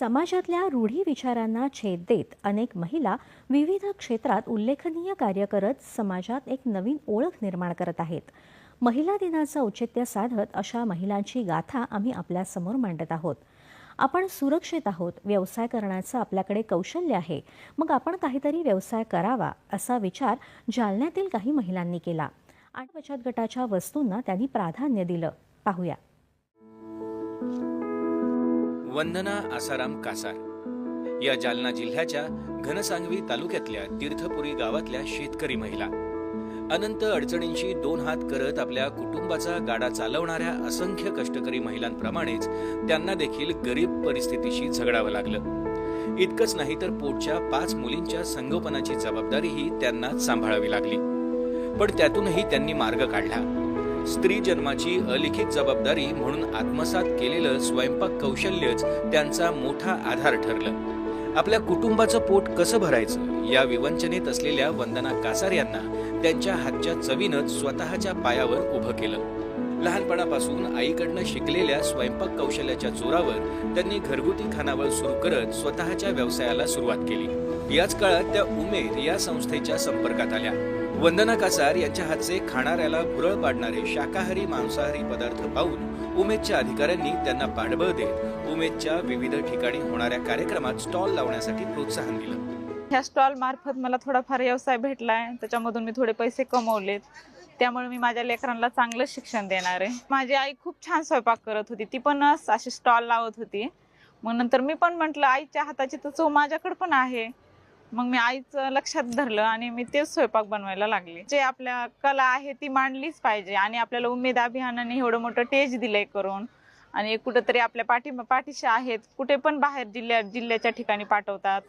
समाजातल्या रूढी विचारांना छेद देत अनेक महिला विविध क्षेत्रात उल्लेखनीय कार्य करत समाजात एक नवीन ओळख निर्माण करत आहेत. महिला दिनाचं औचित्य साधत अशा महिलांची गाथा आम्ही आपल्यासमोर मांडत आहोत. आपण सुरक्षित आहोत, व्यवसाय करण्याचं आपल्याकडे कौशल्य आहे, मग आपण काहीतरी व्यवसाय करावा असा विचार जालन्यातील काही महिलांनी केला आणि बचत गटाच्या वस्तूंना त्यांनी प्राधान्य दिलं. पाहूया. वंदना आसाराम कासार या जालना जिल्ह्याच्या घनसांगवी तालुक्यातल्या तीर्थपुरी गावातल्या शेतकरी महिला. अनंत अडचणींशी दोन हात करत आपल्या कुटुंबाचा गाडा चालवणाऱ्या असंख्य कष्टकरी महिलांप्रमाणेच त्यांना देखील गरीब परिस्थितीशी झगडावं लागलं. इतकंच नाही तर पोटच्या 5 मुलींच्या संगोपनाची जबाबदारीही त्यांना सांभाळावी लागली. पण त्यातूनही त्यांनी मार्ग काढला. स्त्री जन्माची अलिखित जबाबदारी म्हणून आत्मसात केलेलं स्वयंपाक कौशल्यच त्यांचा मोठा आधार ठरलं. आपल्या कुटुंबाचं पोट कसं भरायचं या विवंचनेत असलेल्या वंदना कासार यांना त्यांच्या हातच्या चवीनंच स्वतःच्या पायावर उभं केलं. लहानपणापासून आईकडनं शिकलेल्या स्वयंपाक कौशल्याच्या जोरावर त्यांनी घरगुती खानावळ सुरू करत स्वतःच्या व्यवसायाला सुरुवात केली. याच काळात त्या उमेद या संस्थेच्या संपर्कात आल्या. वंदना कासार यांच्या हातचे खाणाऱ्याला भुरळ पाडणारे शाकाहारी मांसाहारी पदार्थ पाहून उमेदच्या अधिकाऱ्यांनी त्यांना पाठबळ देत उमेदच्या विविध ठिकाणी होणाऱ्या कार्यक्रमात स्टॉल लावण्यासाठी प्रोत्साहन दिलं. ह्या स्टॉल मार्फत मला थोडाफार व्यवसाय भेटलाय, त्याच्यामधून मी थोडे पैसे कमवलेत. त्यामुळे मी माझ्या लेकरांना चांगलं शिक्षण देणार आहे. माझी आई खूप छान स्वयंपाक करत होती, ती पण अशी स्टॉल लावत होती. मग नंतर मी पण म्हटलं आईच्या हाताची तर चव माझ्याकडे पण आहे. मग मी आईचं लक्षात धरलं आणि मी तेच स्वयंपाक बनवायला लागले. जे आपल्या कला आहे ती मांडलीच पाहिजे आणि आपल्याला उमेद अभियानाने एवढं मोठं स्टेज दिलंय करून आणि कुठंतरी आपल्या पाठीशी आहेत. कुठे पण बाहेर जिल्ह्याच्या ठिकाणी पाठवतात,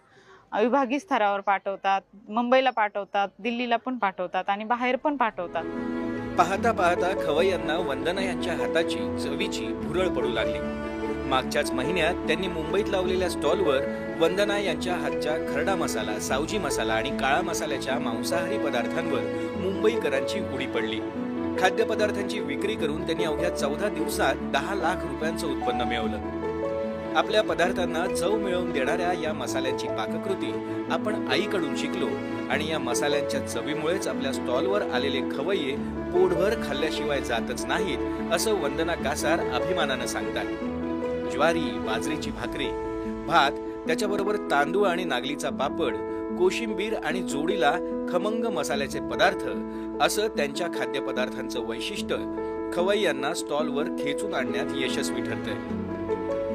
विभागीय स्तरावर पाठवतात, मुंबईला पाठवतात, दिल्लीला पण पाठवतात आणि बाहेर पण पाठवतात. पाहता पाहता खवय्यांना वंदना यांच्या हाताची चवीची भुरळ पडू लागली. मागच्याच महिन्यात त्यांनी मुंबईत लावलेल्या स्टॉलवर वंदना यांच्या हातच्या खरडा मसाला, सावजी मसाला आणि काळा मसाल्याच्या मांसाहारी पदार्थांवर मुंबईकरांची उडी पडली. खाद्यपदार्थांची विक्री करून त्यांनी अवघ्या 14 दिवसात 10 लाख रुपयांचं उत्पन्न मिळवलं. आपल्या पदार्थांना चव मिळवून देणाऱ्या या मसाल्यांची पाककृती आपण आईकडून शिकलो आणि या मसाल्यांच्या चवीमुळेच आपल्या स्टॉलवर आलेले खवय्ये पोटभर खाल्ल्याशिवाय जातच नाहीत, असं वंदना कासार अभिमानानं सांगतात. ज्वारी, बाजरीची भाकरी, भात, त्याच्याबरोबर तांदूळ आणि नागलीचा पापड, कोशिंबीर आणि जोडीला खमंग मसाल्याचे पदार्थ असं त्यांच्या खाद्यपदार्थांचं वैशिष्ट्य खवय्यांना स्टॉलवर खेचून आणण्यात यशस्वी ठरतंय.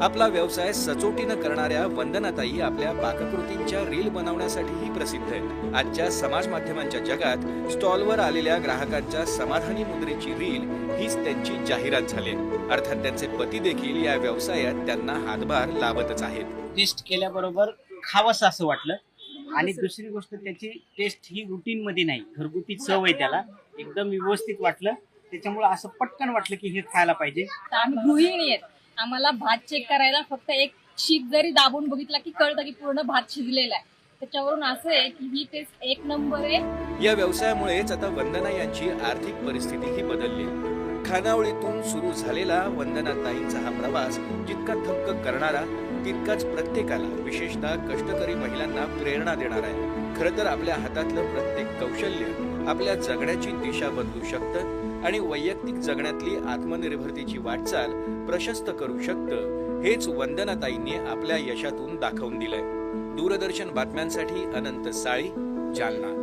आपला व्यवसाय सचोटीनं करणाऱ्या वंदनाताई आपल्या पाककृतींच्या रील बनवण्यासाठीही प्रसिद्ध आहेत. आजच्या समाज माध्यमांच्या जगात स्टॉलवर आलेल्या ग्राहकांच्या समाधानी मुद्रेची रील हीच त्यांची जाहिरात झाली. अर्थात त्यांचे पती देखील या व्यवसायात त्यांना हातभार लावतच आहेत. टेस्ट केल्याबरोबर खावंसं असं वाटलं आणि दुसरी गोष्ट त्याची टेस्ट ही रुटीन मध्ये नाही, घरगुती चव आहे, त्याला एकदम व्यवस्थित वाटलं. त्याच्यामुळे असं पटकन वाटलं की हे खायला पाहिजे. आम्ही गृहिणी आहेत, आम्हाला भात चेक करायला फक्त एक शीत जरी दाबून बघितला की कळतं की पूर्ण भात शिजलेला आहे. त्याच्यावरून असं आहे की ही टेस्ट एक नंबर आहे. या व्यवसायामुळेच आता वंदना यांची आर्थिक परिस्थितीही बदलली. खानावळीतून सुरू झालेला वंदनाताईंचा हा प्रवास जितका थक्क करणारा तितकाच प्रत्येकाला, विशेषतः कष्टकरी महिलांना प्रेरणा देणार आहे. खरं तर आपल्या हातातलं प्रत्येक कौशल्य आपल्या जगण्याची दिशा बदलू शकतं आणि वैयक्तिक जगण्यातली आत्मनिर्भरतेची वाटचाल प्रशस्त करू शकतं. हेच वंदनाताईंनी आपल्या यशातून दाखवून दिलंय. दूरदर्शन बातम्यांसाठी अनंत साळी, जालना.